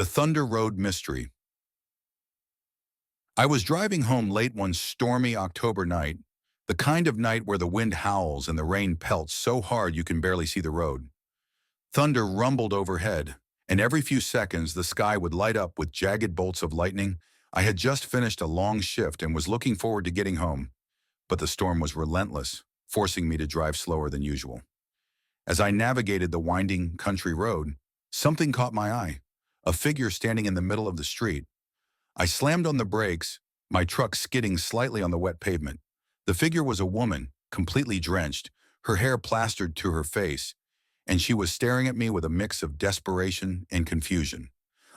The Thunder Road Mystery. I was driving home late one stormy October night, the kind of night where the wind howls and the rain pelts so hard you can barely see the road. Thunder rumbled overhead, and every few seconds the sky would light up with jagged bolts of lightning. I had just finished a long shift and was looking forward to getting home, but the storm was relentless, forcing me to drive slower than usual. As I navigated the winding country road, something caught my eye, a figure standing in the middle of the street. I slammed on the brakes, my truck skidding slightly on the wet pavement. The figure was a woman, completely drenched, her hair plastered to her face, and she was staring at me with a mix of desperation and confusion.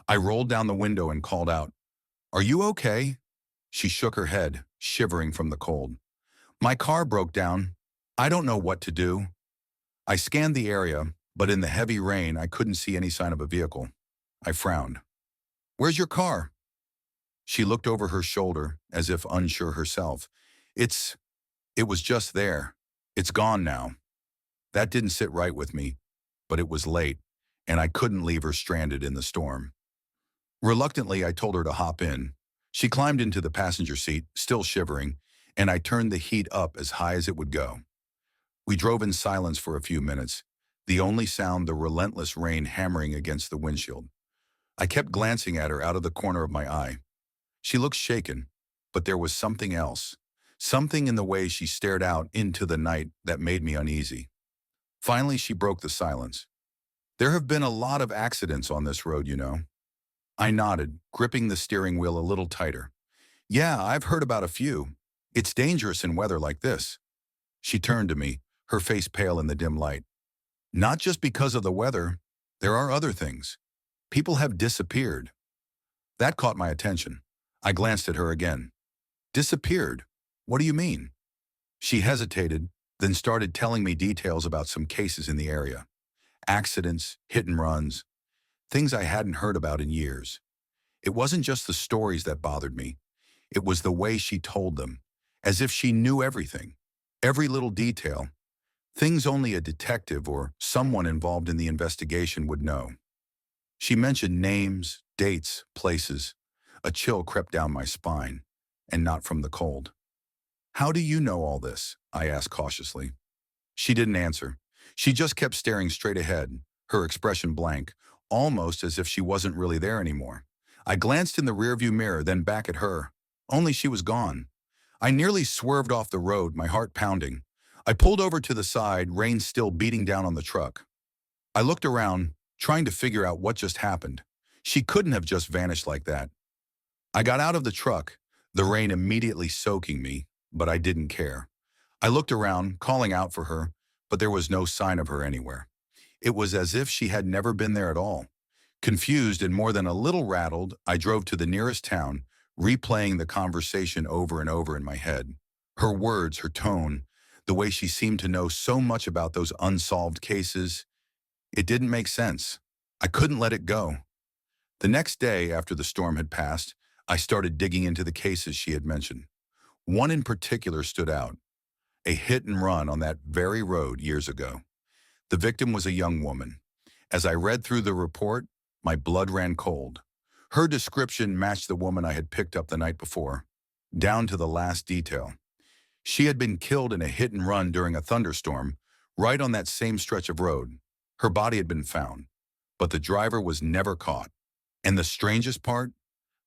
I rolled down the window and called out, "Are you okay?" She shook her head, shivering from the cold. "My car broke down. I don't know what to do." I scanned the area, but in the heavy rain I couldn't see any sign of a vehicle. I frowned. "Where's your car?" She looked over her shoulder, as if unsure herself. It's, it was just there. It's gone now." That didn't sit right with me, but it was late, and I couldn't leave her stranded in the storm. Reluctantly, I told her to hop in. She climbed into the passenger seat, still shivering, and I turned the heat up as high as it would go. We drove in silence for a few minutes, the only sound the relentless rain hammering against the windshield. I kept glancing at her out of the corner of my eye. She looked shaken, but there was something else, something in the way she stared out into the night that made me uneasy. Finally, she broke the silence. "There have been a lot of accidents on this road, you know." I nodded, gripping the steering wheel a little tighter. "Yeah, I've heard about a few. It's dangerous in weather like this." She turned to me, her face pale in the dim light. "Not just because of the weather. There are other things. People have disappeared." That caught my attention. I glanced at her again. "Disappeared? What do you mean?" She hesitated, then started telling me details about some cases in the area. Accidents, hit and runs, things I hadn't heard about in years. It wasn't just the stories that bothered me. It was the way she told them, as if she knew everything, every little detail, things only a detective or someone involved in the investigation would know. She mentioned names, dates, places. A chill crept down my spine, and not from the cold. "How do you know all this?" I asked cautiously. She didn't answer. She just kept staring straight ahead, her expression blank, almost as if she wasn't really there anymore. I glanced in the rearview mirror, then back at her. Only she was gone. I nearly swerved off the road, my heart pounding. I pulled over to the side, rain still beating down on the truck. I looked around, trying to figure out what just happened. She couldn't have just vanished like that. I got out of the truck, the rain immediately soaking me, but I didn't care. I looked around, calling out for her, but there was no sign of her anywhere. It was as if she had never been there at all. Confused and more than a little rattled, I drove to the nearest town, replaying the conversation over and over in my head. Her words, her tone, the way she seemed to know so much about those unsolved cases, it didn't make sense. I couldn't let it go. The next day, after the storm had passed, I started digging into the cases she had mentioned. One in particular stood out, a hit and run on that very road years ago. The victim was a young woman. As I read through the report, my blood ran cold. Her description matched the woman I had picked up the night before, down to the last detail. She had been killed in a hit and run during a thunderstorm, right on that same stretch of road. Her body had been found, but the driver was never caught. And the strangest part?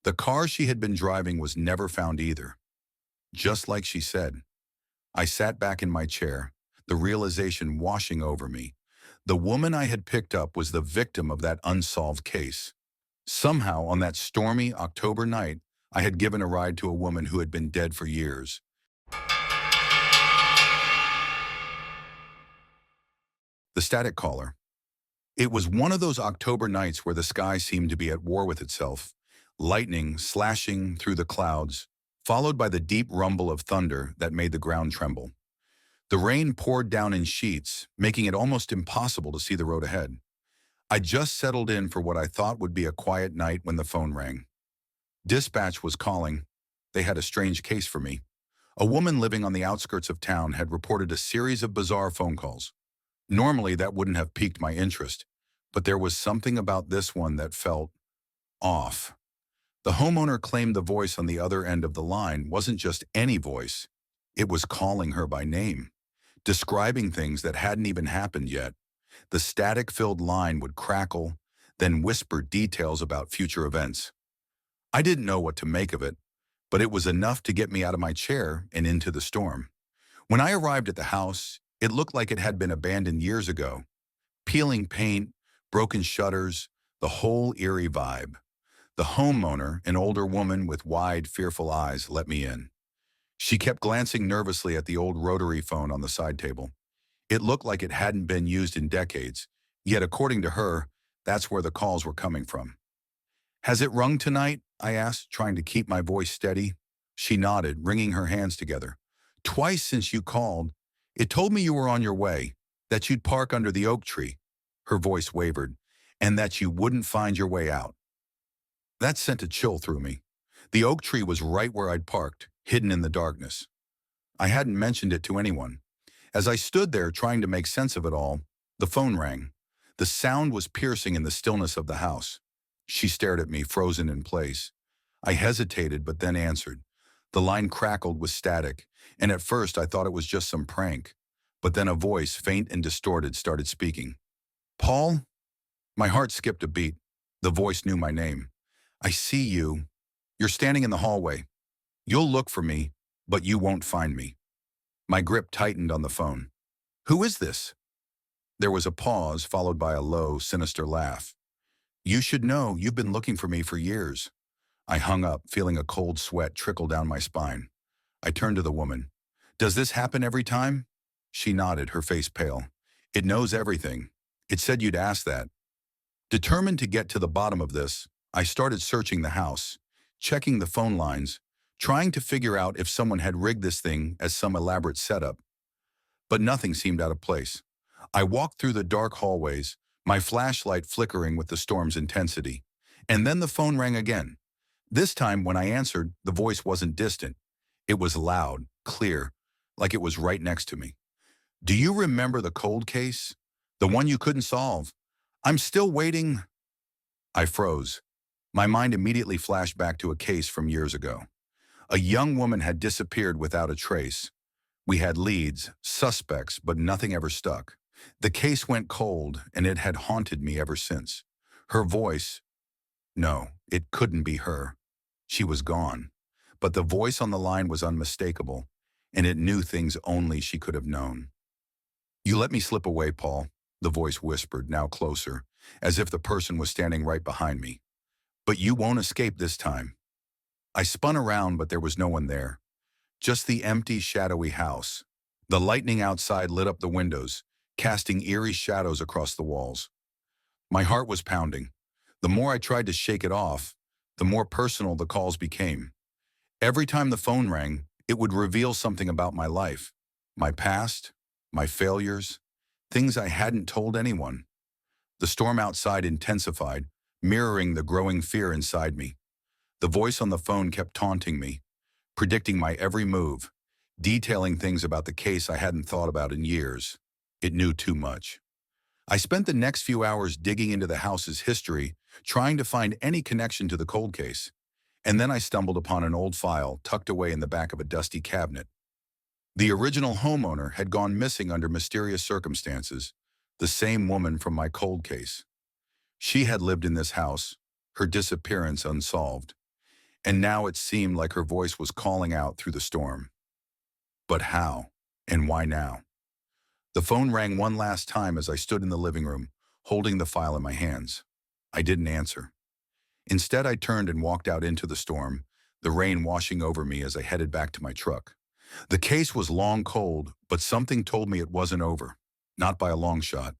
The car she had been driving was never found either. Just like she said. I sat back in my chair, the realization washing over me. The woman I had picked up was the victim of that unsolved case. Somehow, on that stormy October night, I had given a ride to a woman who had been dead for years. The static caller. It was one of those October nights where the sky seemed to be at war with itself, lightning slashing through the clouds, followed by the deep rumble of thunder that made the ground tremble. The rain poured down in sheets, making it almost impossible to see the road ahead. I just settled in for what I thought would be a quiet night when the phone rang. Dispatch was calling. They had a strange case for me. A woman living on the outskirts of town had reported a series of bizarre phone calls. Normally, that wouldn't have piqued my interest, but there was something about this one that felt Off. The homeowner claimed the voice on the other end of the line wasn't just any voice. It was calling her by name, describing things that hadn't even happened yet. The static-filled line would crackle, then whisper details about future events. I didn't know what to make of it, but it was enough to get me out of my chair and into the storm. When I arrived at the house, it looked like it had been abandoned years ago. Peeling paint, broken shutters, the whole eerie vibe. The homeowner, an older woman with wide, fearful eyes, let me in. She kept glancing nervously at the old rotary phone on the side table. It looked like it hadn't been used in decades, yet according to her, that's where the calls were coming from. Has it rung tonight? I asked, trying to keep my voice steady. She nodded, wringing her hands together. Twice since you called. It told me you were on your way, that you'd park under the oak tree. Her voice wavered, and that you wouldn't find your way out. That sent a chill through me. The oak tree was right where I'd parked, hidden in the darkness. I hadn't mentioned it to anyone. As I stood there trying to make sense of it all, the phone rang. The sound was piercing in the stillness of the house. She stared at me, frozen in place. I hesitated, but then answered. The line crackled with static, and at first I thought it was just some prank. But then a voice, faint and distorted, started speaking. Paul? My heart skipped a beat. The voice knew my name. I see you. You're standing in the hallway. You'll look for me, but you won't find me. My grip tightened on the phone. Who is this? There was a pause, followed by a low, sinister laugh. You should know, you've been looking for me for years. I hung up, feeling a cold sweat trickle down my spine. I turned to the woman. Does this happen every time? She nodded, her face pale. It knows everything. It said you'd ask that. Determined to get to the bottom of this, I started searching the house, checking the phone lines, trying to figure out if someone had rigged this thing as some elaborate setup. But nothing seemed out of place. I walked through the dark hallways, my flashlight flickering with the storm's intensity. And then the phone rang again. This time, when I answered, the voice wasn't distant. It was loud, clear, like it was right next to me. Do you remember the cold case? The one you couldn't solve? I'm still waiting. I froze. My mind immediately flashed back to a case from years ago. A young woman had disappeared without a trace. We had leads, suspects, but nothing ever stuck. The case went cold, and it had haunted me ever since. Her voice, no, it couldn't be her. She was gone. But the voice on the line was unmistakable, and it knew things only she could have known. You let me slip away, Paul, the voice whispered, now closer, as if the person was standing right behind me. But you won't escape this time. I spun around, but there was no one there. Just the empty, shadowy house. The lightning outside lit up the windows, casting eerie shadows across the walls. My heart was pounding. The more I tried to shake it off, the more personal the calls became. Every time the phone rang, it would reveal something about my life, my past, my failures, things I hadn't told anyone. The storm outside intensified, mirroring the growing fear inside me. The voice on the phone kept taunting me, predicting my every move, detailing things about the case I hadn't thought about in years. It knew too much. I spent the next few hours digging into the house's history, trying to find any connection to the cold case. And then I stumbled upon an old file tucked away in the back of a dusty cabinet. The original homeowner had gone missing under mysterious circumstances, the same woman from my cold case. She had lived in this house, her disappearance unsolved. And now it seemed like her voice was calling out through the storm. But how? And why now? The phone rang one last time as I stood in the living room, holding the file in my hands. I didn't answer. Instead, I turned and walked out into the storm, the rain washing over me as I headed back to my truck. The case was long cold, but something told me it wasn't over. Not by a long shot.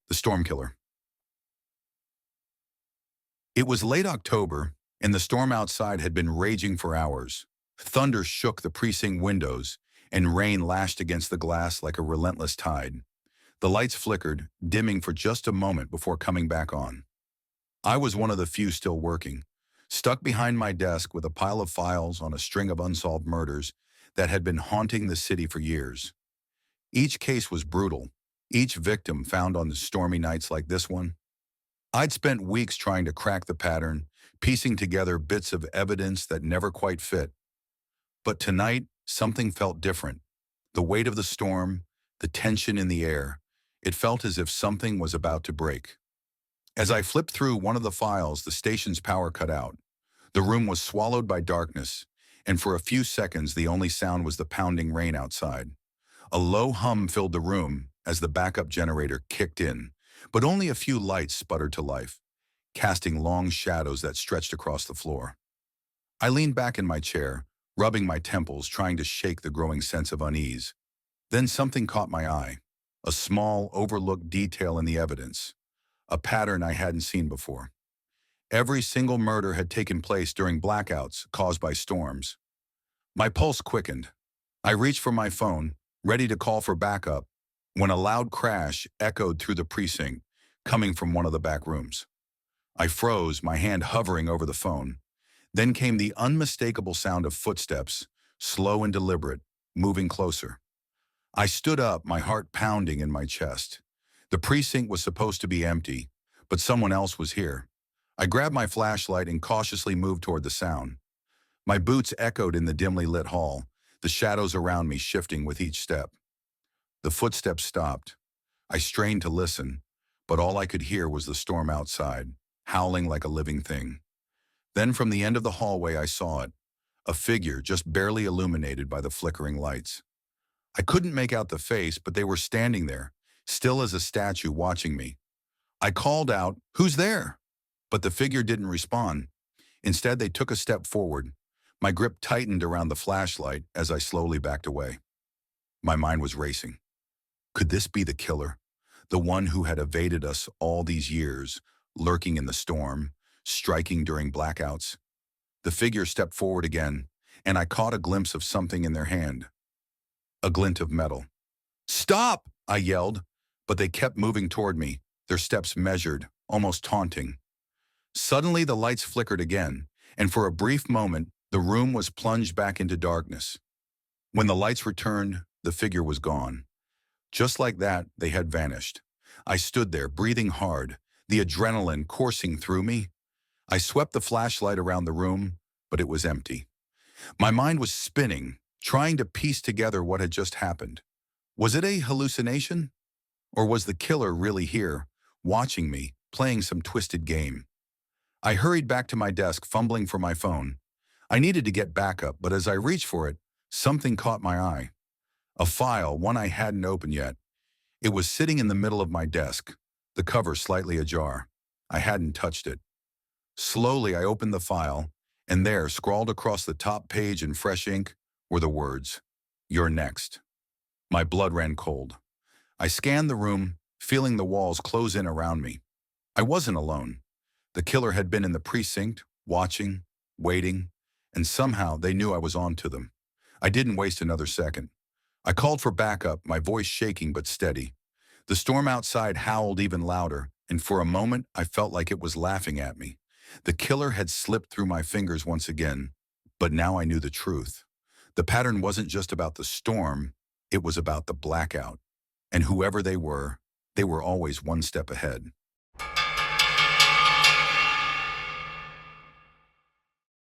The Storm Killer. It was late October, and the storm outside had been raging for hours. Thunder shook the precinct windows, and rain lashed against the glass like a relentless tide. The lights flickered, dimming for just a moment before coming back on. I was one of the few still working, stuck behind my desk with a pile of files on a string of unsolved murders that had been haunting the city for years. Each case was brutal, each victim found on the stormy nights like this one. I'd spent weeks trying to crack the pattern, piecing together bits of evidence that never quite fit. But tonight, something felt different. The weight of the storm, the tension in the air, it felt as if something was about to break. As I flipped through one of the files, the station's power cut out. The room was swallowed by darkness, and for a few seconds the only sound was the pounding rain outside. A low hum filled the room as the backup generator kicked in, but only a few lights sputtered to life, casting long shadows that stretched across the floor. I leaned back in my chair, rubbing my temples, trying to shake the growing sense of unease. Then something caught my eye, a small, overlooked detail in the evidence, a pattern I hadn't seen before. Every single murder had taken place during blackouts caused by storms. My pulse quickened. I reached for my phone, ready to call for backup, when a loud crash echoed through the precinct, coming from one of the back rooms. I froze, my hand hovering over the phone. Then came the unmistakable sound of footsteps, slow and deliberate, moving closer. I stood up, my heart pounding in my chest. The precinct was supposed to be empty, but someone else was here. I grabbed my flashlight and cautiously moved toward the sound. My boots echoed in the dimly lit hall, the shadows around me shifting with each step. The footsteps stopped. I strained to listen, but all I could hear was the storm outside, howling like a living thing. Then from the end of the hallway I saw it, a figure just barely illuminated by the flickering lights. I couldn't make out the face, but they were standing there, still as a statue watching me. I called out, "Who's there?" But the figure didn't respond. Instead, they took a step forward. My grip tightened around the flashlight as I slowly backed away. My mind was racing. Could this be the killer? The one who had evaded us all these years, lurking in the storm, striking during blackouts? The figure stepped forward again, and I caught a glimpse of something in their hand. A glint of metal. "Stop!" I yelled, but they kept moving toward me, their steps measured, almost taunting. Suddenly the lights flickered again, and for a brief moment, the room was plunged back into darkness. When the lights returned, the figure was gone. Just like that, they had vanished. I stood there, breathing hard, the adrenaline coursing through me. I swept the flashlight around the room, but it was empty. My mind was spinning, trying to piece together what had just happened. Was it a hallucination? Or was the killer really here, watching me, playing some twisted game? I hurried back to my desk, fumbling for my phone. I needed to get backup, but as I reached for it, something caught my eye. A file, one I hadn't opened yet. It was sitting in the middle of my desk, the cover slightly ajar. I hadn't touched it. Slowly, I opened the file, and there, scrawled across the top page in fresh ink, were the words, "You're next." My blood ran cold. I scanned the room, feeling the walls close in around me. I wasn't alone. The killer had been in the precinct, watching, waiting, and somehow they knew I was on to them. I didn't waste another second. I called for backup, my voice shaking but steady. The storm outside howled even louder, and for a moment I felt like it was laughing at me. The killer had slipped through my fingers once again, but now I knew the truth. The pattern wasn't just about the storm, it was about the blackout. And whoever they were always one step ahead.